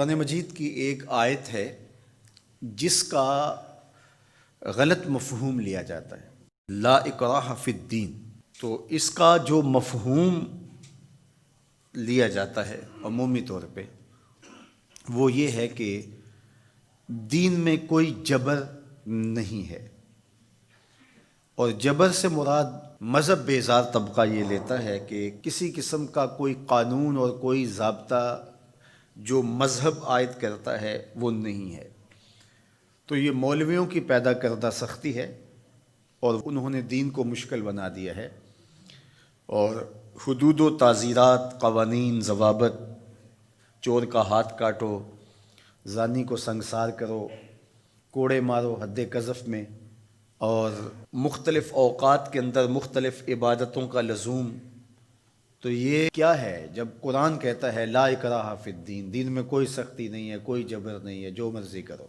قرآن مجید کی ایک آیت ہے جس کا غلط مفہوم لیا جاتا ہے، لا اکراہ فی الدین۔ تو اس کا جو مفہوم لیا جاتا ہے عمومی طور پہ وہ یہ ہے کہ دین میں کوئی جبر نہیں ہے، اور جبر سے مراد مذہب بیزار طبقہ یہ لیتا ہے کہ کسی قسم کا کوئی قانون اور کوئی ضابطہ جو مذہب عائد کرتا ہے وہ نہیں ہے۔ تو یہ مولویوں کی پیدا کردہ سختی ہے اور انہوں نے دین کو مشکل بنا دیا ہے، اور حدود و تعزیرات، قوانین، ضوابط، چور کا ہاتھ کاٹو، زانی کو سنگسار کرو، کوڑے مارو حد قذف میں، اور مختلف اوقات کے اندر مختلف عبادتوں کا لزوم۔ تو یہ کیا ہے جب قرآن کہتا ہے لا اکراہ فی الدین، دین میں کوئی سختی نہیں ہے، کوئی جبر نہیں ہے، جو مرضی کرو؟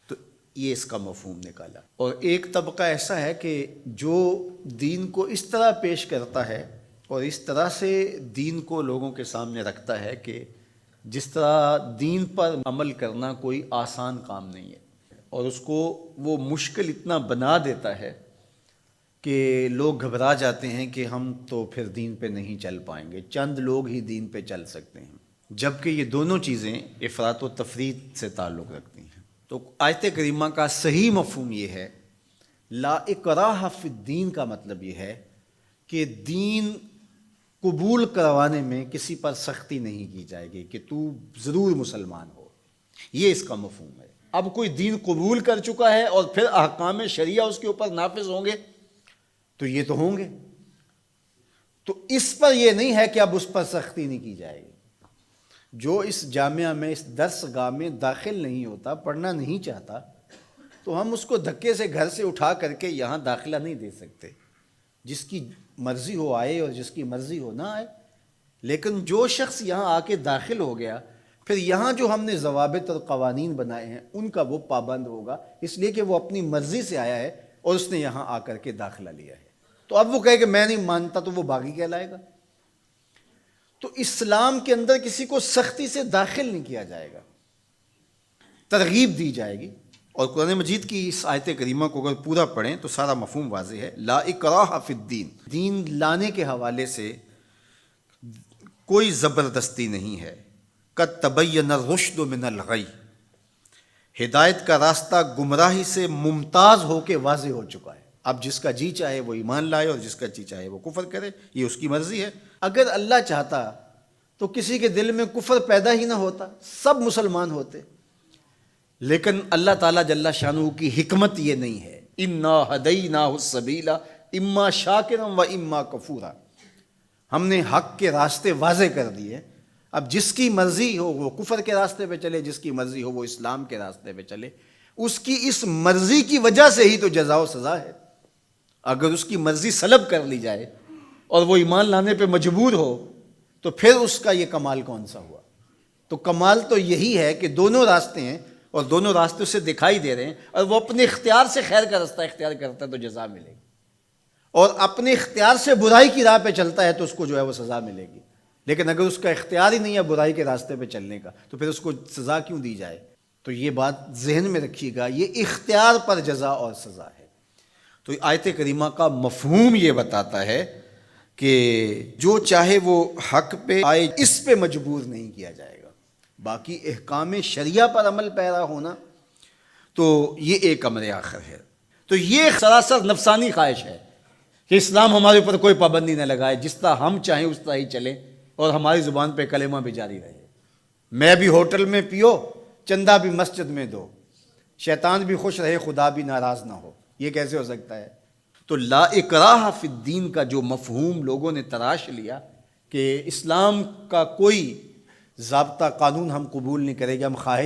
تو یہ اس کا مفہوم نکالا۔ اور ایک طبقہ ایسا ہے کہ جو دین کو اس طرح پیش کرتا ہے اور اس طرح سے دین کو لوگوں کے سامنے رکھتا ہے کہ جس طرح دین پر عمل کرنا کوئی آسان کام نہیں ہے، اور اس کو وہ مشکل اتنا بنا دیتا ہے کہ لوگ گھبرا جاتے ہیں کہ ہم تو پھر دین پہ نہیں چل پائیں گے، چند لوگ ہی دین پہ چل سکتے ہیں، جبکہ یہ دونوں چیزیں افراط و تفریط سے تعلق رکھتی ہیں۔ تو آیت کریمہ کا صحیح مفہوم یہ ہے، لا اکراہ فی الدین کا مطلب یہ ہے کہ دین قبول کروانے میں کسی پر سختی نہیں کی جائے گی کہ تو ضرور مسلمان ہو، یہ اس کا مفہوم ہے۔ اب کوئی دین قبول کر چکا ہے اور پھر احکام شریعہ اس کے اوپر نافذ ہوں گے تو یہ تو ہوں گے، تو اس پر یہ نہیں ہے کہ اب اس پر سختی نہیں کی جائے گی۔ جو اس جامعہ میں، اس درس گاہ میں داخل نہیں ہوتا، پڑھنا نہیں چاہتا، تو ہم اس کو دھکے سے گھر سے اٹھا کر کے یہاں داخلہ نہیں دے سکتے۔ جس کی مرضی ہو آئے اور جس کی مرضی ہو نہ آئے، لیکن جو شخص یہاں آ کے داخل ہو گیا، پھر یہاں جو ہم نے ضوابط اور قوانین بنائے ہیں ان کا وہ پابند ہوگا، اس لیے کہ وہ اپنی مرضی سے آیا ہے اور اس نے یہاں آ کر کے داخلہ لیا ہے۔ تو اب وہ کہے کہ میں نہیں مانتا، تو وہ باغی کہلائے گا۔ تو اسلام کے اندر کسی کو سختی سے داخل نہیں کیا جائے گا، ترغیب دی جائے گی۔ اور قرآن مجید کی اس آیت کریمہ کو اگر پورا پڑھیں تو سارا مفہوم واضح ہے۔ لا اکراہ فی الدین، دین لانے کے حوالے سے کوئی زبردستی نہیں ہے۔ قد تبین الرشد من الغی، ہدایت کا راستہ گمراہی سے ممتاز ہو کے واضح ہو چکا ہے۔ اب جس کا جی چاہے وہ ایمان لائے اور جس کا جی چاہے وہ کفر کرے، یہ اس کی مرضی ہے۔ اگر اللہ چاہتا تو کسی کے دل میں کفر پیدا ہی نہ ہوتا، سب مسلمان ہوتے، لیکن اللہ تعالیٰ جل شانہ کی حکمت یہ نہیں ہے۔ انا ہدیناہ السبیل اما شاکرا و اما کفورا، ہم نے حق کے راستے واضح کر دیے۔ اب جس کی مرضی ہو وہ کفر کے راستے پہ چلے، جس کی مرضی ہو وہ اسلام کے راستے پہ چلے، اس کی اس مرضی کی وجہ سے ہی تو جزا و سزا ہے۔ اگر اس کی مرضی سلب کر لی جائے اور وہ ایمان لانے پہ مجبور ہو تو پھر اس کا یہ کمال کون سا ہوا؟ تو کمال تو یہی ہے کہ دونوں راستے ہیں اور دونوں راستے سے دکھائی دے رہے ہیں، اور وہ اپنے اختیار سے خیر کا راستہ اختیار کرتا ہے تو جزا ملے گی، اور اپنے اختیار سے برائی کی راہ پہ چلتا ہے تو اس کو جو ہے وہ سزا ملے گی۔ لیکن اگر اس کا اختیار ہی نہیں ہے برائی کے راستے پہ چلنے کا تو پھر اس کو سزا کیوں دی جائے؟ تو یہ بات ذہن میں رکھیے گا، یہ اختیار پر جزا اور سزا ہے۔ تو آیت کریمہ کا مفہوم یہ بتاتا ہے کہ جو چاہے وہ حق پہ آئے، اس پہ مجبور نہیں کیا جائے گا۔ باقی احکام شریعہ پر عمل پیرا ہونا تو یہ ایک امر آخر ہے۔ تو یہ سراسر نفسانی خواہش ہے کہ اسلام ہمارے اوپر کوئی پابندی نہ لگائے، جس طرح ہم چاہیں اس طرح ہی چلیں اور ہماری زبان پہ کلمہ بھی جاری رہے۔ میں بھی ہوٹل میں پیو، چندہ بھی مسجد میں دو، شیطان بھی خوش رہے، خدا بھی ناراض نہ ہو، یہ کیسے ہو سکتا ہے؟ تو لا اکراہ فی الدین کا جو مفہوم لوگوں نے تراش لیا کہ اسلام کا کوئی ضابطہ قانون ہم قبول نہیں کریں گے، ہم خواہش